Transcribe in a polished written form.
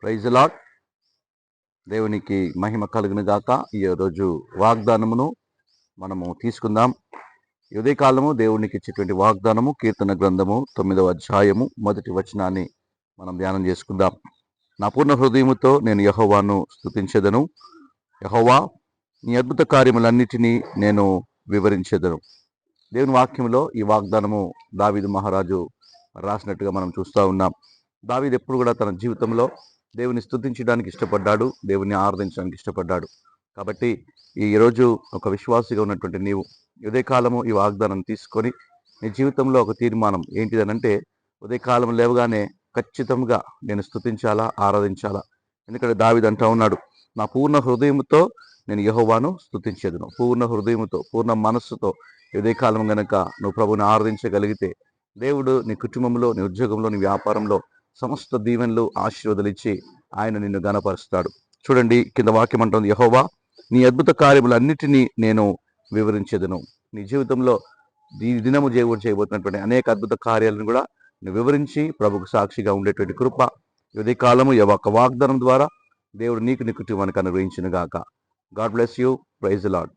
Praise the lord. దేవునికి మహిమ కలుగును గాక. ఈ రోజు వాగ్దానమును మనము తీసుకుందాం. ఈ ఉదయకాలము దేవునికి ఇచ్చేటువంటి వాగ్దానము కీర్తన గ్రంథము 9వ అధ్యాయము 1వ వచనాన్ని మనం ధ్యానం చేసుకుందాం. నా పూర్ణ హృదయముతో నేను యెహోవాను స్తుతించెదను. యెహోవా, నీ అద్భుత కార్యములన్నిటినీ నేను వివరించెదను. దేవుని వాక్యంలో ఈ వాగ్దానము దావీదు మహారాజు రాసినట్టుగా మనం చూస్తూ ఉన్నాం. దావీదు ఎప్పుడు కూడా తన జీవితంలో దేవుని స్తుతించడానికి ఇష్టపడ్డాడు, దేవుని ఆరాధించడానికి ఇష్టపడ్డాడు. కాబట్టి ఈరోజు ఒక విశ్వాసిగా ఉన్నటువంటి నీవు ఉదయకాలము ఈ వాగ్దానం తీసుకొని నీ జీవితంలో ఒక తీర్మానం ఏంటిదనంటే, ఉదయకాలం లేవగానే ఖచ్చితంగా నేను స్తుతించాలా, ఆరాధించాలా. ఎందుకంటే దావీదు అంటా ఉన్నాడు, నా పూర్ణ హృదయముతో నేను యెహోవాను స్తుతించెదను. పూర్ణ హృదయముతో, పూర్ణ మనస్సుతో ఉదయకాలం గనక నువ్వు ప్రభుని ఆరాధించగలిగితే దేవుడు నీ కుటుంబంలో, నీ ఉద్యోగంలో, నీ వ్యాపారంలో సమస్త దీవెనలు, ఆశీర్వాదాలు ఇచ్చి ఆయన నిన్ను గణపరుస్తాడు. చూడండి, కింద వాక్యం అంటుంది, యెహోవా, నీ అద్భుత కార్యములన్నిటినీ నేను వివరించెదను. నీ జీవితంలో ఈ దినము చేయబోతున్నటువంటి అనేక అద్భుత కార్యాలను కూడా నువ్వు వివరించి ప్రభుకు సాక్షిగా ఉండేటువంటి కృప ఉదయ కాలము ఈ ఒక్క వాగ్దానం ద్వారా దేవుడు నీకు నీ కుటుంబానికి అనుగ్రహించును గాక. God bless you. Praise the lord.